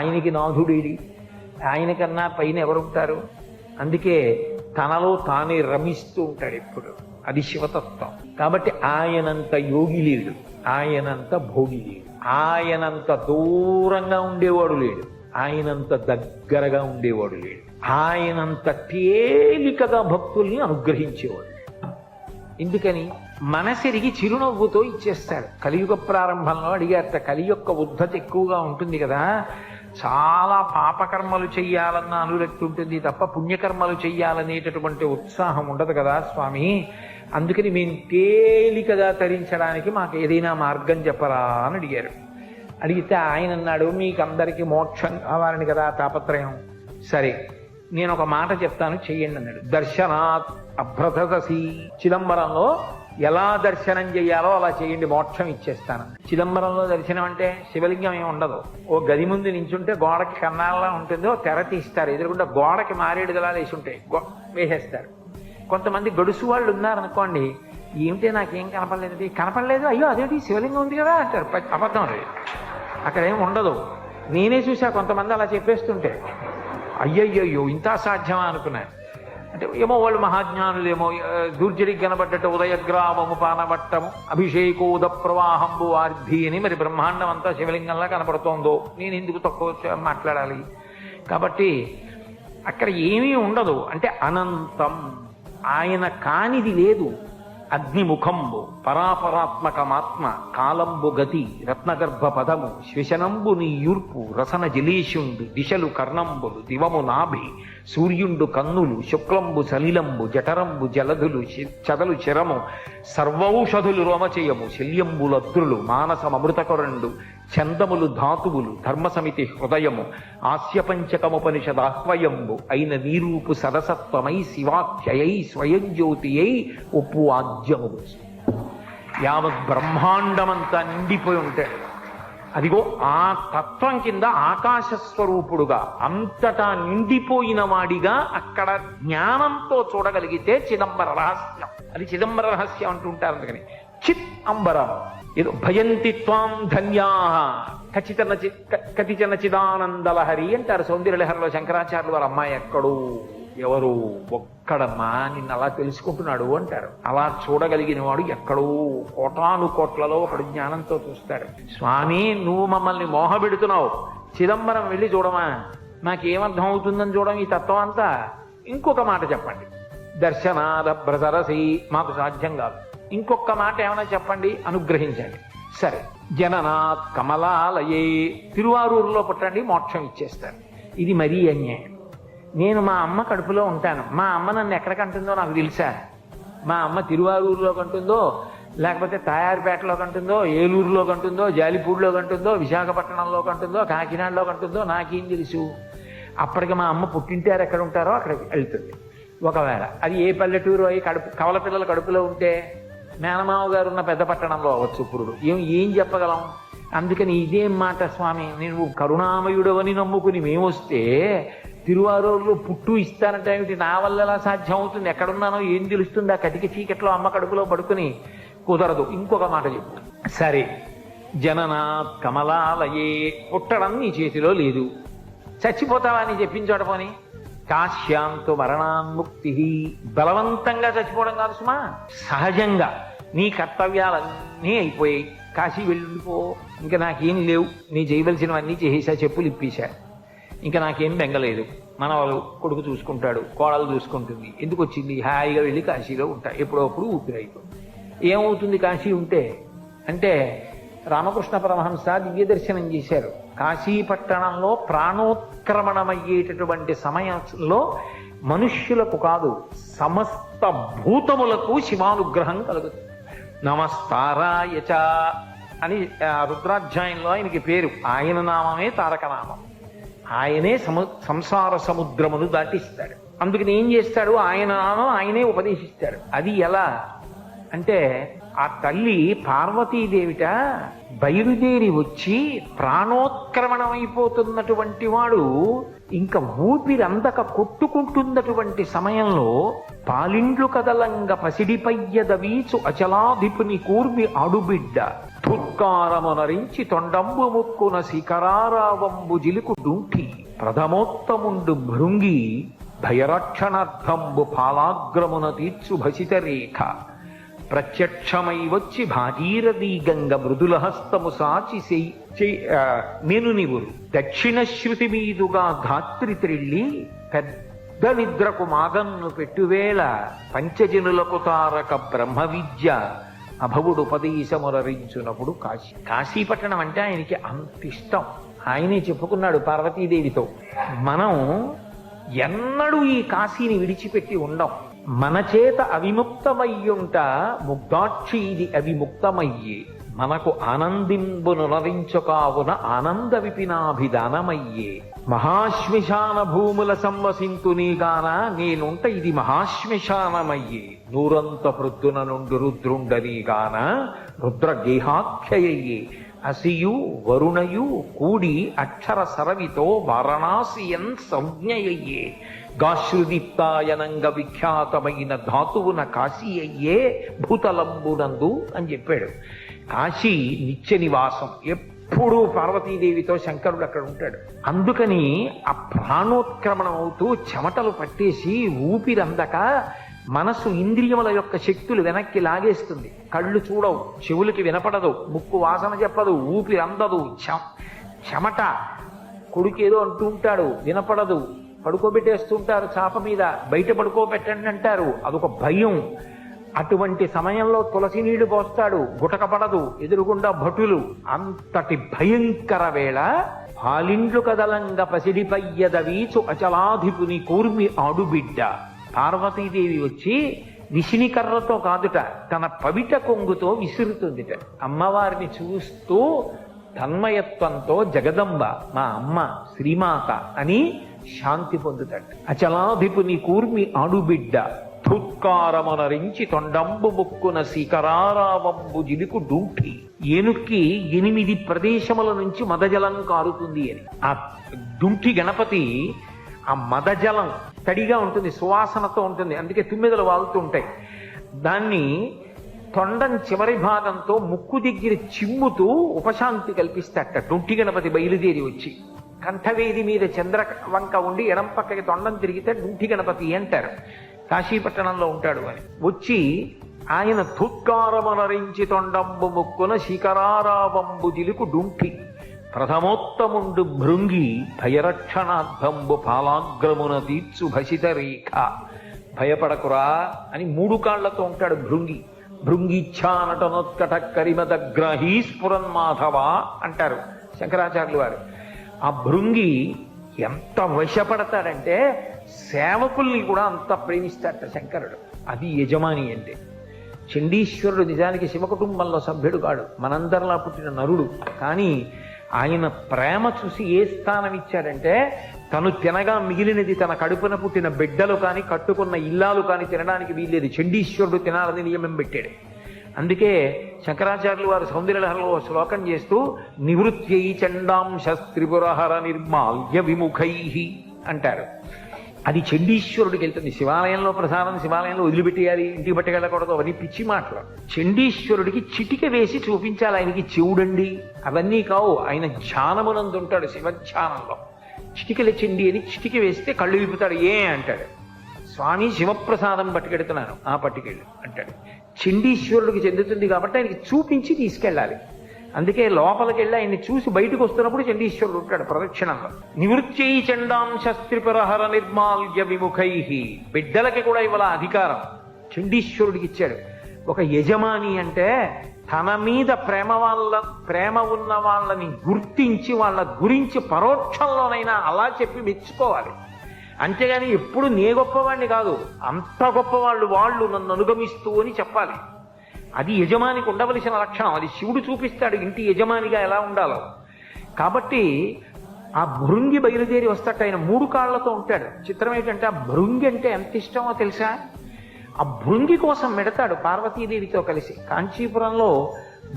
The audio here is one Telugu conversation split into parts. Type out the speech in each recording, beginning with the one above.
ఆయనకి నాథుడేడి, ఆయనకన్నా పైన ఎవరుంటారు? అందుకే తనలో తానే రమిస్తూ ఉంటాడు ఎప్పుడు. అది శివతత్వం. కాబట్టి ఆయనంత యోగి లేడు, ఆయనంత భోగి లేడు, ఆయనంత దూరంగా ఉండేవాడు లేడు, ఆయనంత దగ్గరగా ఉండేవాడు లేడు, ఆయనంత తేలికగా భక్తుల్ని అనుగ్రహించేవాడు. ఎందుకని? మనసెరిగి చిరునవ్వుతో ఇచ్చేస్తాడు. కలియుగ ప్రారంభంలో అడిగారట, కలి యొక్క ఉద్ధతి ఎక్కువగా ఉంటుంది కదా, చాలా పాపకర్మలు చెయ్యాలన్న అనురక్తి ఉంటుంది తప్ప పుణ్యకర్మలు చెయ్యాలనేటటువంటి ఉత్సాహం ఉండదు కదా స్వామి, అందుకని మేము తేలికగా తరించడానికి మాకు ఏదైనా మార్గం చెప్పరా అని అడిగారు. అడిగితే ఆయన అన్నాడు, మీకు అందరికీ మోక్షం కావాలని కదా తాపత్రయం, సరే నేను ఒక మాట చెప్తాను చెయ్యండి అన్నాడు. దర్శనాత్ అభ్రతసి, చిదంబరంలో ఎలా దర్శనం చేయాలో అలా చేయండి, మోక్షం ఇచ్చేస్తాను. చిదంబరంలో దర్శనం అంటే శివలింగం ఏమి ఉండదు, ఓ గది ముందు నించుంటే గోడకి కన్నాళ్ళలా ఉంటుంది, ఓ తెర తీస్తారు, ఎదురుకుండా గోడకి మారేడు గలా వేసి ఉంటాయి, వేసేస్తారు. కొంతమంది గడుసు వాళ్ళు ఉన్నారనుకోండి, ఏమిటి నాకేం కనపడలేదు, కనపడలేదు, అయ్యో అదేంటి శివలింగం ఉంది కదా అంటారు. అబద్ధం అది, అక్కడ ఏమి ఉండదు. నేనే చూసా కొంతమంది అలా చెప్పేస్తుంటే, అయ్యయ్యో ఇంత సాధ్యమా అనుకున్నాను. అంటే ఏమో వాళ్ళు మహాజ్ఞానులేమో, దూర్జడికి కనబడ్డట్టు ఉదయగ్రామము పానవట్టము అభిషేకోద ప్రవాహంబు ఆర్ధి అని మరి బ్రహ్మాండం అంతా శివలింగంలా కనపడుతోందో, నేను ఎందుకు తక్కువ మాట్లాడాలి? కాబట్టి అక్కడ ఏమీ ఉండదు. అంటే అనంతం, ఆయన కానిది లేదు. అగ్నిముఖంబు పరాపరాత్మకమాత్మ కాలంబు గతి రత్నగర్భ పదము శ్వశనంబు నీ యూర్పు రసన జలేషుండు దిశలు కర్ణంబులు దివము నాభి సూర్యుండు కన్నులు శుక్లంబు సలిలంబు జఠరంబు జలధులు చదలు చిరము సర్వౌషధులు రోమచేయము శల్యంబులద్రులు మానసమృతకొరండు చందములు ధాతువులు ధర్మసమితి హృదయము ఆస్యపంచకముపనిషదాహ్వయంబు అయిన నీరూపు సరసత్వమై శివాఖ్యయై స్వయం జ్యోతి అయి ఒప్పు ఆద్యము. యావత్ బ్రహ్మాండమంతా నిండిపోయి ఉంటాడు. అదిగో ఆ తత్వం కింద ఆకాశ స్వరూపుడుగా అంతటా నిండిపోయిన వాడిగా అక్కడ జ్ఞానంతో చూడగలిగితే చిదంబర రహస్యం. అది చిదంబర రహస్యం అంటుంటారు. అందుకని చిత్ అంబరం ఏదో భయంతి త్వాం ధన్యా కతిచన చిదానందలహరి అంటారు సౌందర్యలహరిలో శంకరాచార్యులు వారి అమ్మాయి ఎక్కడు ఎవరు ఒక్కడమ్మా నిన్ను అలా తెలుసుకుంటున్నాడు అంటారు. అలా చూడగలిగిన వాడు ఎక్కడో కోటాను కోట్లలో ఒకడు జ్ఞానంతో చూస్తాడు. స్వామి నువ్వు మమ్మల్ని మోహపెడుతున్నావు, చిదంబరం వెళ్ళి చూడమా, నాకేమర్థం అవుతుందని చూడడం ఈ తత్వం అంతా. ఇంకొక మాట చెప్పండి, దర్శనాద బ్రసరసి, మాకు సాధ్యం కాదు, ఇంకొక మాట ఏమైనా చెప్పండి, అనుగ్రహించండి. సరే, జననాత్ కమలాలయే, తిరువారూరులో పుట్టండి, మోక్షం ఇచ్చేస్తారు. ఇది మరీ అన్యాయం. నేను మా అమ్మ కడుపులో ఉంటాను, మా అమ్మ నన్ను ఎక్కడ కంటుందో నాకు తెలుసా? మా అమ్మ తిరువారూరులో కంటుందో, లేకపోతే తాయారుపేటలో కంటుందో, ఏలూరులో కంటుందో, జాలిపూడిలో కంటుందో, విశాఖపట్నంలో కంటుందో, కాకినాడలో కంటుందో నాకేం తెలుసు? అప్పటికి మా అమ్మ పుట్టింటారు ఎక్కడ ఉంటారో అక్కడికి వెళ్తుంది. ఒకవేళ అది ఏ పల్లెటూరు అయి కవల పిల్లల కడుపులో ఉంటే మేనమావ గారు ఉన్న పెద్ద పట్టణంలో అవ్వచ్చు పురుడు. ఏం చెప్పగలం? అందుకని ఇదేం మాట స్వామి, నువ్వు కరుణామయుడవని నమ్ముకుని మేమొస్తే తిరువారూరులో పుట్టు ఇస్తానంటే ఏమిటి? నా వల్ల ఎలా సాధ్యం అవుతుంది? ఎక్కడున్నానో ఏం తెలుస్తుంది? ఆ కటిక చీకట్లో అమ్మ కడుపులో పడుకుని కుదరదు. ఇంకొక మాట చెప్పు. సరే, జననాత్ కమలాలయే, పుట్టడం నీ చేతిలో లేదు, చచ్చిపోతావా అని చెప్పించోట పోని. కాశ్యాంతో మరణాన్ముక్తి, బలవంతంగా చచ్చిపోవడం కాదు సుమా, సహజంగా నీ కర్తవ్యాలన్నీ అయిపోయాయి, కాశీ వెళ్ళిపో, ఇంకా నాకేం లేవు, నీ చేయవలసినవన్నీ చేసేసా, చెప్పులు ఇప్పేశా, ఇంకా నాకేం బెంగలేదు, మనవాళ్ళు కొడుకు చూసుకుంటాడు, కోడలు చూసుకుంటుంది, ఎందుకు వచ్చింది, హాయిగా వెళ్ళి కాశీలో ఉంటా, ఎప్పుడప్పుడు ఊపిరైపోతుంది. ఏమవుతుంది కాశీ ఉంటే అంటే? రామకృష్ణ పరమహంస దివ్య దర్శనం చేశారు. కాశీ పట్టణంలో ప్రాణోత్క్రమణమయ్యేటటువంటి సమయంలో మనుష్యులకు కాదు సమస్త భూతములకు శివానుగ్రహం కలుగుతుంది. నమస్తారాయచ అని రుద్రాధ్యాయంలో ఆయనకి పేరు. ఆయన నామమే తారకనామం. ఆయనే సంసార సముద్రమును దాటిస్తాడు. అందుకని ఏం చేస్తాడు? ఆయన నామం ఆయనే ఉపదేశిస్తాడు. అది ఎలా అంటే, ఆ తల్లి పార్వతీదేవిట బయలుదేరి వచ్చి ప్రాణోత్క్రమణమైపోతున్నటువంటి వాడు ఇంకా ఊపిరందక కొట్టుకుంటున్నటువంటి సమయంలో పాలిండ్లు కదలంగ పసిడిపయ్యద వీచు అచలాధిపుని కూర్మి ఆడుబిడ్డ ఠుత్కారమునరించి తొండంబు ముక్కున శిఖరారావంబు జిలుకు డుంఠి ప్రథమోత్తముండు భృంగి భయరక్షణార్థంబు పాలాగ్రమున తీర్చు భసిత రేఖ ప్రత్యక్షమై వచ్చి భాగీరథీ గంగ మృదుల హస్తము సాచి నేను నివురు దక్షిణ శృతి మీదుగా ధాత్రి త్రిళ్ళి పెద్ద నిద్రకు మాగన్ను పెట్టువేళ పంచజనులకు తారక బ్రహ్మ విద్య అభవుడు ఉపదేశమురరించునప్పుడు కాశీపట్టణం అంటే ఆయనకి అంత ఇష్టం. ఆయనే చెప్పుకున్నాడు పార్వతీదేవితో, మనం ఎన్నడూ ఈ కాశీని విడిచిపెట్టి ఉండం. మన చేత అవిముక్తమయ్యుంట ముగ్ధాక్షి ఇది అవిముక్తమయ్యే మనకు ఆనందింబునునరించుకావున ఆనంద విపినాభిదానమయ్యే మహాశ్మశాన భూముల సంవసింతునీగాన నేనుంట ఇది మహాశ్మశానమయ్యే నూరంత ప్రొద్దున నుండి రుద్రుండనీగాన రుద్రగేహాఖ్యయ్యే అసియు వరుణయు కూడి అక్షర సరవితో వారణాసియన్ సంజ్ఞయయ్యే గాశ్రుదీప్తాయనంగ విఖ్యాతమైన ధాతువున కాశీ అయ్యే భూతలంబునందు అని చెప్పాడు. కాశీ నిత్య నివాసం, ఎప్పుడూ పార్వతీదేవితో శంకరుడు అక్కడ ఉంటాడు. అందుకని ఆ ప్రాణోత్క్రమణం అవుతూ చెమటలు పట్టేసి ఊపిరందక మనసు ఇంద్రియముల యొక్క శక్తులు వెనక్కి లాగేస్తుంది. కళ్ళు చూడవు, చెవులకి వినపడదు, ముక్కు వాసన చెప్పదు, ఊపిరి అందదు, చెమట. కొడుకేదో అంటూ ఉంటాడు, వినపడదు, పడుకోబెట్టేస్తుంటారు చాప మీద, బయట పడుకోబెట్టండి అంటారు, అదొక భయం. అటువంటి సమయంలో తులసి నీళ్లు పోస్తాడు, గుటకపడదు, ఎదురుగుండా భటులు. అంతటి భయంకర వేళ పాలిండ్లు కదలంగ పసిడిపయ్యదవీచు అచలాధిపుని కూర్మి ఆడుబిడ్డ పార్వతీదేవి వచ్చి విషినికర్రతో కాదుట, తన పవిట కొంగుతో విసురుతుందిట. అమ్మవారిని చూస్తూ తన్మయత్వంతో జగదంబ మా అమ్మ శ్రీమాత అని శాంతి పొందుతాడు. అచలాధిపుని కూర్మి ఆడుబిడ్డ ఠుత్కారమునరించి తొండంబు ముక్కున శిఖరారావంబు జిలుకు డూంఠి ఏనుక్కి 8 ప్రదేశముల నుంచి మదజలం కారుతుంది అని. ఆ డుంఠి గణపతి ఆ మదజలం తడిగా ఉంటుంది, సువాసనతో ఉంటుంది, అందుకే తుమ్మెదలు వాగుతూ ఉంటాయి. దాన్ని తొండం చివరి భాగంతో ముక్కు దగ్గర చిమ్ముతూ ఉపశాంతి కల్పిస్తాట. డుంఠి గణపతి బయలుదేరి వచ్చి కంఠవేది మీద చంద్రవంక ఉండి ఎడం పక్కకి తొండం తిరిగితే డుంఠి గణపతి అంటారు. కాశీపట్టణంలో ఉంటాడు అని వచ్చి ఆయన ధుత్కారమునరించి తొండంబు ముక్కున శిఖరారావంబు జిలుకు డుంఠి ప్రథమోత్తముండు భృంగి భయరక్షణార్థంబు పాలాగ్రమున తీర్చు భసిత రేఖ భయపడకురా అని 3 కాళ్లతో ఉంటాడు భృంగి. భృంగిచ్ఛానటనోత్కట కరిమదగ్రహీ స్ఫురన్మాధవ అంటారు శంకరాచార్యులు వారు. ఆ భృంగి ఎంత వశపడతాడంటే సేవకుల్ని కూడా అంత ప్రేమిస్తాడట శంకరుడు. అది యజమాని అంటే. చండీశ్వరుడు నిజానికి శివ కుటుంబంలో సభ్యుడు కాడు, మనందరిలా పుట్టిన నరుడు. కానీ ఆయన ప్రేమ చూసి ఏ స్థానం ఇచ్చాడంటే తను తినగా మిగిలినది తన కడుపున పుట్టిన బిడ్డలు కానీ కట్టుకున్న ఇల్లాలు కానీ తినడానికి వీల్లేదు. చండీశ్వరుడు తినాలని నియమం పెట్టాడు. అందుకే శంకరాచార్యులు వారు సౌందర్యలహరిలో శ్లోకం చేస్తూ నివృత్యై చండాంశ త్రిపురహర నిర్మాల్య విముఖై అంటారు. అది చండీశ్వరుడికి వెళ్తుంది. శివాలయంలో ప్రసాదం శివాలయంలో వదిలిపెట్టేయాలి, ఇంటికి పట్టుకెళ్ళకూడదు, అవన్నీ పిచ్చి మాటలు. చండీశ్వరుడికి చిటిక వేసి చూపించాలి ఆయనకి చెవుడండి అవన్నీ కావు. ఆయన ధ్యానమునందు ఉంటాడు, శివధ్యానంలో. చిటికల చెండి అని చిటిక వేస్తే కళ్ళు విప్పుతాడు. అంటాడు, స్వామి శివప్రసాదం పట్టుకెడుతున్నాను, పట్టుకెళ్ళు అంటాడు. చండీశ్వరుడికి చెందుతుంది కాబట్టి ఆయనకి చూపించి తీసుకెళ్ళాలి. అందుకే లోపలికి వెళ్ళి ఆయన్ని చూసి బయటకు వస్తున్నప్పుడు చండీశ్వరుడు ఉంటాడు ప్రదక్షిణంలో. నివృత్యై చండాంశస్త్రిపురహర నిర్మాల్య విముఖై. బిడ్డలకి కూడా ఇవాళ అధికారం చండీశ్వరుడికి ఇచ్చాడు. ఒక యజమాని అంటే తన మీద ప్రేమ ఉన్న వాళ్ళని గుర్తించి వాళ్ళ గురించి పరోక్షంలోనైనా అలా చెప్పి మెచ్చుకోవాలి. అంతేగాని ఎప్పుడు నే గొప్పవాణ్ణి కాదు, అంత గొప్పవాళ్ళు వాళ్ళు నన్ను అనుగమిస్తూ అని చెప్పాలి. అది యజమానికి ఉండవలసిన లక్షణం. అది శివుడు చూపిస్తాడు ఇంటి యజమానిగా ఎలా ఉండాలో. కాబట్టి ఆ భృంగి బయలుదేరి వస్తాడు. ఆయన 3 కాళ్లతో ఉంటాడు. చిత్రం ఏంటంటే ఆ భృంగి అంటే ఎంత ఇష్టమో తెలుసా? ఆ భృంగి కోసం మెడతాడు పార్వతీదేవితో కలిసి. కాంచీపురంలో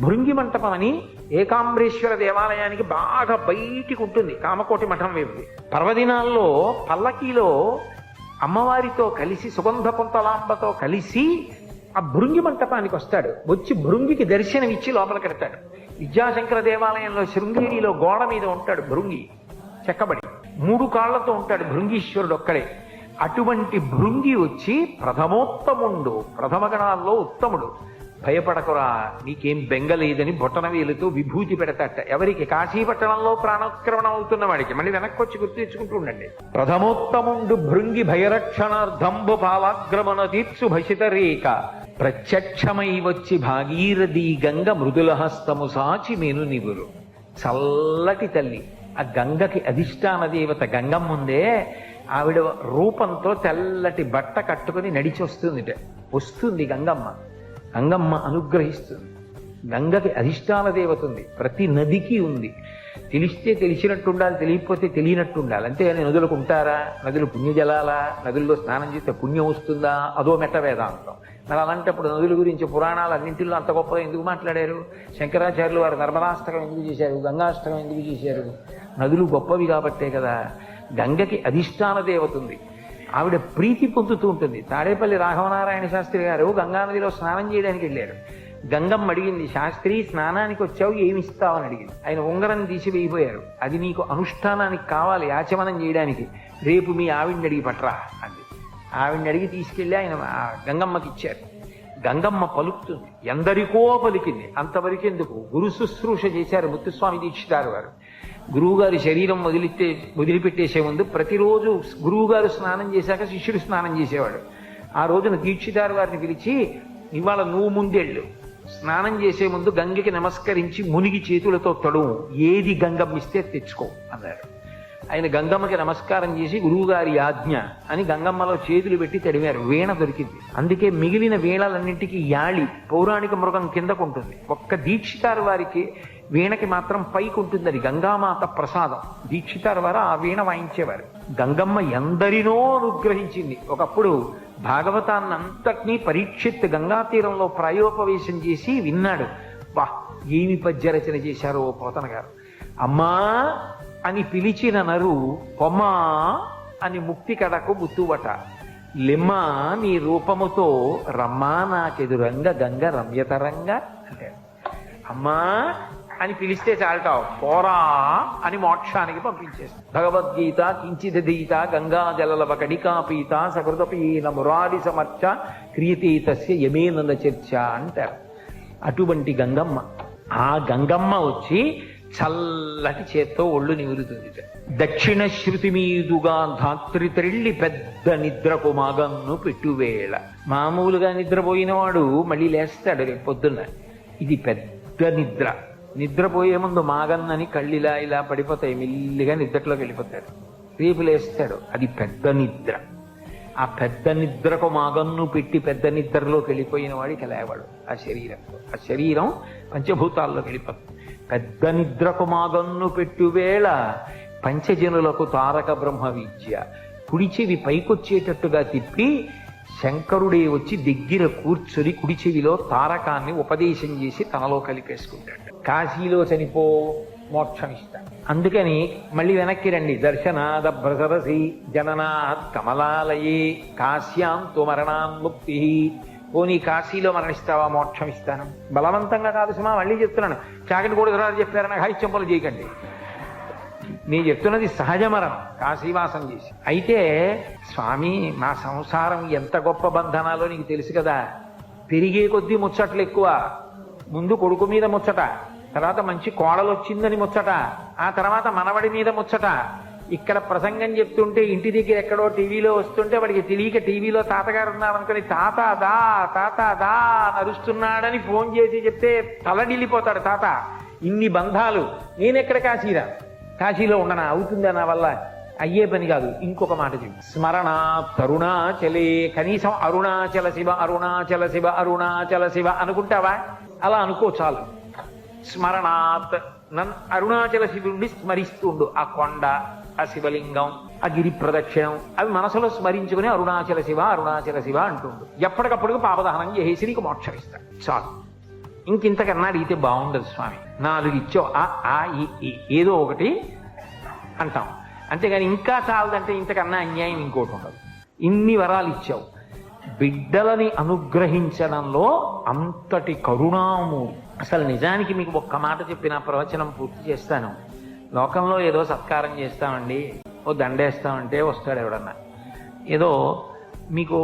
భృంగి మంటపం అని ఏకాంబరేశ్వర దేవాలయానికి బాగా బయటికి ఉంటుంది, కామకోటి మఠం వైపు. పర్వదినాల్లో పల్లకీలో అమ్మవారితో కలిసి సుగంధ కుంతలాంబతో కలిసి ఆ భృంగి మంటపానికి వస్తాడు. వచ్చి భృంగికి దర్శనం ఇచ్చి లోపలికి వెడతాడు. విద్యాశంకర దేవాలయంలో శృంగేరిలో గోడ మీద ఉంటాడు భృంగి, చెక్కబడి 3 కాళ్లతో ఉంటాడు భృంగీశ్వరుడు ఒక్కడే. అటువంటి భృంగి వచ్చి ప్రథమోత్తముండు, ప్రథమ గణాల్లో ఉత్తముడు, భయపడకురా నీకేం బెంగలేదని బొటనవేలుతో విభూతి పెడతాట. ఎవరికి? కాశీపట్టణంలో ప్రాణోత్క్రమణం అవుతున్న వాడికి. మళ్ళీ వెనక్కి వచ్చి గుర్తు తెచ్చుకుంటూ ఉండండి. ప్రథమోత్తముండు భృంగి భయరక్షణార్థంబు పాలాగ్రమణ తీర్చు భసిత రేఖ ప్రత్యక్షమై వచ్చి భాగీరథి గంగ మృదుల హస్తము సాచి మేను నివురు. చల్లటి తల్లి, ఆ గంగకి అధిష్టాన దేవత గంగమ్మ ఉందే, ఆవిడ రూపంతో తెల్లటి బట్ట కట్టుకుని నడిచి వస్తుంది గంగమ్మ. గంగమ్మ అనుగ్రహిస్తుంది. గంగకి అధిష్టాన దేవత ఉంది, ప్రతి నదికి ఉంది. తెలిస్తే తెలిసినట్టు ఉండాలి, తెలియకపోతే తెలియనట్టు ఉండాలి. అంతేగాని నదులకు ఉంటారా? నదులు పుణ్యజలాలా? నదుల్లో స్నానం చేస్తే పుణ్యం వస్తుందా? అదో మెట్ట వేదాంతం. మరి అలాంటప్పుడు నదుల గురించి పురాణాలు అన్నింటిలో అంత గొప్పగా ఎందుకు మాట్లాడారు? శంకరాచార్యులు వారు నర్మదాష్టకం ఎందుకు చేశారు? గంగాష్టకం ఎందుకు చేశారు? నదులు గొప్పవి కాబట్టే కదా. గంగకి అధిష్టాన దేవత ఉంది, ఆవిడ ప్రీతి పొందుతూ ఉంటుంది. తాడేపల్లి రాఘవనారాయణ శాస్త్రి గారు గంగానదిలో స్నానం చేయడానికి వెళ్ళారు. గంగమ్మ అడిగింది, శాస్త్రి స్నానానికి వచ్చావు, ఏమి ఇస్తావని అడిగింది. ఆయన ఉంగరం తీసి వేయిపోయారు. అది నీకు అనుష్ఠానానికి కావాలి, ఆచమనం చేయడానికి, రేపు మీ ఆవిడ్ని అడిగి పట్రా అంది. ఆవిడ్ని అడిగి తీసుకెళ్ళి ఆయన గంగమ్మకి ఇచ్చారు. గంగమ్మ పలుకుతుంది, ఎందరికో పలికింది. అంతవరకు ఎందుకు? గురు శుశ్రూష చేశారు ముత్తుస్వామి దీక్షితారు వారు. గురువుగారి శరీరం వదిలిపెట్టేసే ముందు ప్రతిరోజు గురువుగారు స్నానం చేశాక శిష్యుడు స్నానం చేసేవాడు. ఆ రోజున దీక్షితారు వారిని పిలిచి, ఇవాళ నువ్వు ముందెళ్ళు, స్నానం చేసే ముందు గంగకి నమస్కరించి మునిగి చేతులతో తడువు, ఏది గంగమ్మ ఇస్తే తెచ్చుకో అన్నారు. ఆయన గంగమ్మకి నమస్కారం చేసి గురువుగారి ఆజ్ఞ అని గంగమ్మలో చేతులు పెట్టి తడివారు. వీణ దొరికింది. అందుకే మిగిలిన వీణలన్నింటికి యాళి, పౌరాణిక మృగం కిందకుంటుంది. ఒక్క దీక్షితారు వారికి వీణకి మాత్రం పైకి ఉంటుంది. అది గంగామాత ప్రసాదం. దీక్షితారు వారు ఆ వీణ వాయించేవారు. గంగమ్మ ఎందరినో అనుగ్రహించింది. ఒకప్పుడు భాగవతాన్నంతటినీ పరీక్షిత్ గంగా తీరంలో ప్రాయోపవేశం చేసి విన్నాడు. వా, ఏమి పద్యరచన చేశారో పోతన గారు. అమ్మా అని పిలిచిన నరు పొమ్మా అని ముక్తి కడకు బుత్తువట, లెమ్మా నీ రూపముతో రమ్మా నాకెదురంగ గంగ రమ్యతరంగా అంటే, అమ్మా అని పిలిస్తే చాలటావు, పోరా అని మోక్షానికి పంపించేస్తాం. భగవద్గీత కించిదీత గంగా జలలవ కడికాపీత సకృతపీన మురారి సమర్చ క్రియతే తస్య యమేనంద చర్చ అంటారు. అటువంటి గంగమ్మ. ఆ గంగమ్మ వచ్చి చల్లటి చేత్తో ఒళ్ళు నివురుతుంది. దక్షిణ శృతి మీదుగా ధాత్రి త్రిళ్ళి పెద్ద నిద్రకు మాగన్ను పెట్టువేళ. మామూలుగా నిద్రపోయిన వాడు మళ్ళీ లేస్తాడు రేపు పొద్దున్న. ఇది పెద్ద నిద్ర. నిద్రపోయే ముందు మాగన్నని కళ్ళిలా ఇలా పడిపోతాయి, మెల్లిగా నిద్రలోకి వెళ్ళిపోతాడు. రేపు లేస్తాడు. అది పెద్ద నిద్ర. ఆ పెద్ద నిద్రకు మాగన్ను పెట్టి పెద్ద నిద్రలోకి వెళ్ళిపోయిన వాడికి లేవాడు. ఆ శరీరం పంచభూతాల్లోకి వెళ్ళిపోతుంది. పెద్ద నిద్రకు మాగన్ను పెట్టువేళ పంచజనులకు తారక బ్రహ్మ విద్య. కుడి చెవి పైకొచ్చేటట్టుగా తిప్పి శంకరుడే వచ్చి దగ్గర కూర్చొని కుడి చెవిలో తారకాన్ని ఉపదేశం చేసి తనలో కలిపేసుకుంటాడు. కాశీలో చనిపో, మోక్షం ఇస్తాడు. అందుకని మళ్ళీ వెనక్కి రండి. దర్శనాద భ్రసరసి జననాత్ కమలాలయే కాశ్యాం తుమరణాన్ముక్తి. పోనీ కాశీలో మరణిస్తావా, మోక్షం ఇస్తాను. బలవంతంగా కాదు సుమా, మళ్ళీ చెప్తున్నాను. చాకటి కూడా దొరాలు చెప్పారని హరిశ్చంపలు చేయకండి. నేను చెప్తున్నది సహజ మరణం, కాశీవాసం చేసి. అయితే స్వామి మా సంసారం ఎంత గొప్ప బంధనాలో నీకు తెలుసు కదా. పెరిగే కొద్దీ ముచ్చట్లు ఎక్కువ. ముందు కొడుకు మీద ముచ్చట, తర్వాత మంచి కోడలు వచ్చిందని ముచ్చట, ఆ తర్వాత మనవడి మీద ముచ్చట. ఇక్కడ ప్రసంగం చెప్తుంటే ఇంటి దగ్గర ఎక్కడో టీవీలో వస్తుంటే వాడికి తెలియక టీవీలో తాతగారు ఉన్నారనుకుని తాత దా నరుస్తున్నాడని ఫోన్ చేసి చెప్తే తలడిల్లిపోతాడు తాత. ఇన్ని బంధాలు. నేనెక్కడ కాశీరా, కాశీలో ఉండనా? అవుతుందా నా వల్ల? అయ్యే పని కాదు. ఇంకొక మాట చెప్పు. స్మరణ తరుణాచలే. కనీసం అరుణాచల శివ అరుణాచల శివ అరుణాచల శివ అనుకుంటావా? అలా అనుకో చాలు. స్మరణాత్ నన్ను అరుణాచల శివుడిని స్మరిస్తుండు. ఆ కొండ, ఆ శివలింగం, ఆ గిరి ప్రదక్షిణం అవి మనసులో స్మరించుకుని అరుణాచల శివ అరుణాచల శివ అంటుండు. ఎప్పటికప్పుడు పాపదహనం చేసి నీకు మోక్షం ఇస్తాడు చాలు. ఇంకింతకన్నా అడిగితే బాగుండదు స్వామి. 4 ఇచ్చావు, ఆ ఈ ఏదో ఒకటి అంటాం. అంతేగాని ఇంకా చాలదంటే ఇంతకన్నా అన్యాయం ఇంకోటి ఉండదు. ఇన్ని వరాలు ఇచ్చావు, బిడ్డలని అనుగ్రహించడంలో అంతటి కరుణామూర్తి. అసలు నిజానికి మీకు ఒక్క మాట చెప్పిన ప్రవచనం పూర్తి చేస్తాను. లోకంలో ఏదో సత్కారం చేస్తామండి, ఓ దండేస్తామంటే వస్తాడు ఎవడన్నా, ఏదో మీకు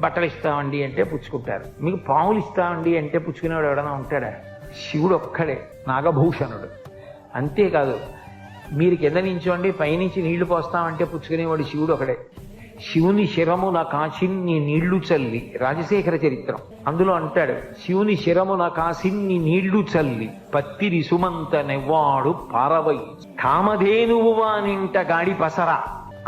బట్టలు ఇస్తామండి అంటే పుచ్చుకుంటారు, మీకు పాములు ఇస్తామండి అంటే పుచ్చుకునేవాడు ఎవడన్నా ఉంటాడా? శివుడు ఒక్కడే నాగభూషణుడు. అంతేకాదు, మీరు కింద నించోండి పైనుంచి నీళ్లు పోస్తామంటే పుచ్చుకునేవాడు శివుడు ఒకడే. శివుని శిరమున కాసిన్ని నీళ్లు చల్లి, రాజశేఖర చరిత్రం అందులో అంటాడు, శివుని శిరమున కాసిన్ని నీళ్లు చల్లి పత్తిరి సుమంత నెవ్వాడు పారవై, కామధేనువు వానింట గాడి పసర,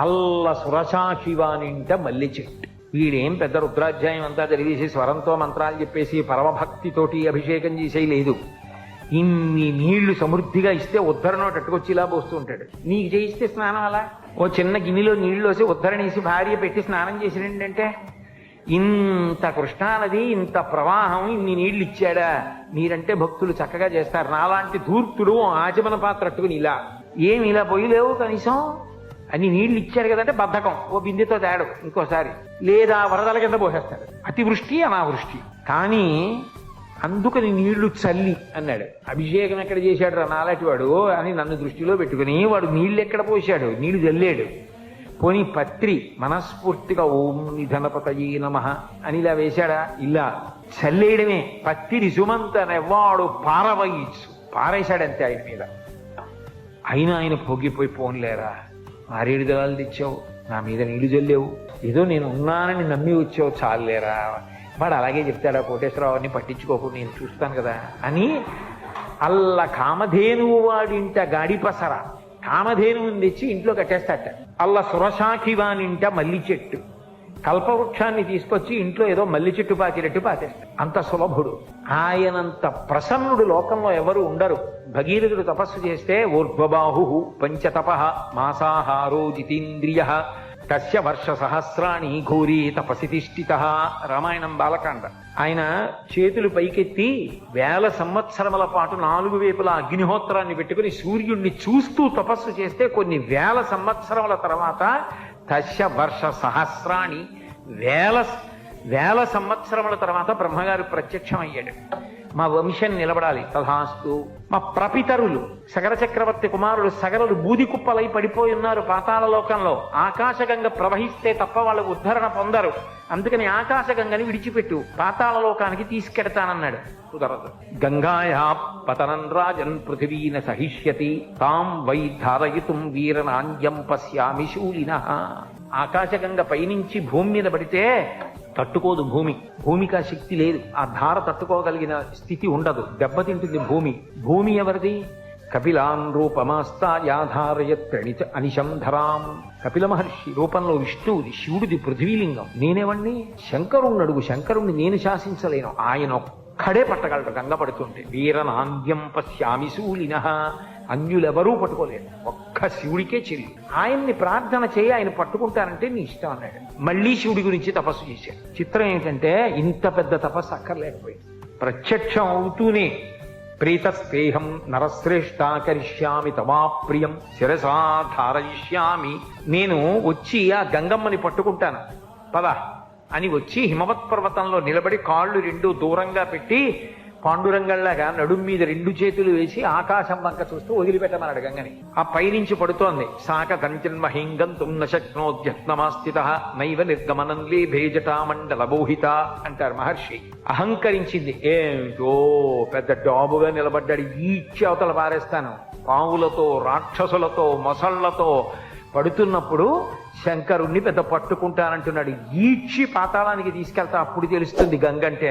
అల్ల సురశాఖి వానింట మల్లె చెట్టు. వీడేం పెద్ద రుద్రాధ్యాయం అంతా చదివేసి స్వరంతో మంత్రాలు చెప్పేసి పరమభక్తితోటి అభిషేకం చేసేది లేదు. ఇన్ని నీళ్లు సమృద్ధిగా ఇస్తే ఉద్ధరణో టట్టుకొచ్చి ఇలా పోస్తూ ఉంటాడు. నీకు చేయిస్తే స్నానం అలా ఓ చిన్న గిన్నెలో నీళ్లు వేసి ఉద్ధరణేసి భార్య పెట్టి స్నానం చేసినంటే, ఇంత కృష్ణానది ఇంత ప్రవాహం ఇన్ని నీళ్లు ఇచ్చాడా? మీరంటే భక్తులు చక్కగా చేస్తారు. నాలాంటి ధూర్తుడు ఆచమన పాత్ర అట్టుకుని ఇలా ఏమి ఇలా పోయలేవు, కనీసం అన్ని నీళ్లు ఇచ్చాడు కదంటే బద్ధకం, ఓ బిందెతో తేడు ఇంకోసారి, లేదా వరదల కింద పోసేస్తాడు. అతివృష్టి అనావృష్టి. కానీ అందుకని నీళ్లు చల్లి అన్నాడు. అభిషేకం ఎక్కడ చేశాడు రా నాలాంటి వాడు అని నన్ను దృష్టిలో పెట్టుకుని వాడు నీళ్లు ఎక్కడ పోశాడు? నీళ్లు చల్లాడు. పోనీ పత్రి మనస్ఫూర్తిగా ఓం నిధనపతయే నమః అని ఇలా వేశాడా? ఇలా చల్లేయడమే. పత్తిరి సుమంత నెవ్వాడు పారవయిచ్చు, పారేశాడంతే ఆయన మీద. అయినా ఆయన పొగిపోయి పోన్లేరా, మారేడు దళాలు తెచ్చావు, నా మీద నీళ్లు చల్లేవు, ఏదో నేను ఉన్నానని నమ్మి వచ్చావు, చాలేరా. వాడు అలాగే చెప్తాడా కోటేశ్వరరావుని పట్టించుకోకు, నేను చూస్తాను కదా అని. అల్ల కామధేనువు వాడింట గాడిపసర, కామధేనువుని తెచ్చి ఇంట్లో కట్టేస్తాట. అల్ల సురశాఖి వానింట మల్లి చెట్టు, కల్పవృక్షాన్ని తీసుకొచ్చి ఇంట్లో ఏదో మల్లి చెట్టు పాతినట్టు పాతేస్తాడు. అంత సులభుడు. ఆయనంత ప్రసన్నుడు లోకంలో ఎవరు ఉండరు. భగీరథుడు తపస్సు చేస్తే ఊర్ధ్వబాహు పంచతప మాసాహారో జితేంద్రియ తస్య వర్ష సహస్రాణి ఘోరీ తపసి తిష్ఠిత. రామాయణం బాలకాండ. ఆయన చేతులు పైకెత్తి 1000 సంవత్సరముల పాటు 4 వైపులా అగ్నిహోత్రాన్ని పెట్టుకుని సూర్యుడిని చూస్తూ తపస్సు చేస్తే కొన్ని 1000 సంవత్సరముల తర్వాత తస్య వర్ష సహస్రాణి 1000 సంవత్సరముల తర్వాత బ్రహ్మగారు ప్రత్యక్షం అయ్యాడు. మా వంశం నిలబడాలి, తథాస్తు. మా ప్రపితరులు సగర చక్రవర్తి కుమారుడు సగరులు బూది కుప్పలై పడిపోయి ఉన్నారు పాతాళ లోకంలో. ఆకాశగంగ ప్రవహిస్తే తప్ప వాళ్ళు ఉద్ధరణ పొందరు, అందుకని ఆకాశగంగని విడిచిపెట్టు, పాతాళ లోకానికి తీసుకెడతానన్నాడు. కుదరదు. గంగాయా పతనం రాజన్ పృథివీన సహిష్యతి తాం వై ధారయితుం వీరనాంద్యం పశ్యామి శూలినః. ఆకాశగంగ పైనుంచి భూమి మీద పడితే తట్టుకోదు భూమి, భూమికి ఆ శక్తి లేదు, ఆ ధార తట్టుకోగలిగిన స్థితి ఉండదు, దెబ్బతింటుంది భూమి. భూమి ఎవరిది? కపిలాన్ రూపమాస్తాయాధారయత్ అనిశం ధరాం. కపిల మహర్షి రూపంలో విష్ణువుది, శివుడిది పృథ్వీలింగం. నేనేవాణ్ణి? శంకరుణ్ణి అడుగు, శంకరుణ్ణి నేను శాసించలేను, ఆయన ఒక్కడే పట్టగలడు గంగ పడుతుంటే. వీరనాంద్యం పశ్యామి శూలినః. అన్యులెవరూ పట్టుకోలేరు, ఒక్క శివుడికే చెల్లి. ఆయన్ని ప్రార్థన చేయి, ఆయన పట్టుకుంటారంటే నీ ఇష్టం అన్నాడు. మళ్ళీ శివుడి గురించి తపస్సు చేశాడు. చిత్రం ఏంటంటే ఇంత పెద్ద తపస్సు అక్కర్లేకపోయింది. ప్రత్యక్షం అవుతూనే ప్రీతస్పేహం నరశ్రేష్ఠ కరిష్యామి తమాప్రియం శిరసా ధారయిష్యామి. నేను వచ్చి ఆ గంగమ్మని పట్టుకుంటాను పద అని వచ్చి హిమవత్ పర్వతంలో నిలబడి కాళ్ళు 2 దూరంగా పెట్టి పాండురంగంలాగా నడుం మీద 2 చేతులు వేసి ఆకాశం వంక చూస్తూ వదిలిపెట్టమన్నాడు గంగని. ఆ పైనుంచి పడుతోంది. సాక కంచన్మహింగంతుం నశక్నోద్యత్నమాస్థిత నైవ నిర్గమనం లేభే జటామండల బోహిత అంటారు మహర్షి. అహంకరించింది. ఏమిటో పెద్ద డాబుగా నిలబడ్డాడు, ఈడ్చి అవతల పారేస్తాను. పావులతో రాక్షసులతో మొసళ్లతో పడుతున్నప్పుడు శంకరుణ్ణి పెద్ద పట్టుకుంటానంటున్నాడు. ఈడ్చి పాతాళానికి తీసుకెళ్తా, అప్పుడు తెలుస్తుంది గంగంటే.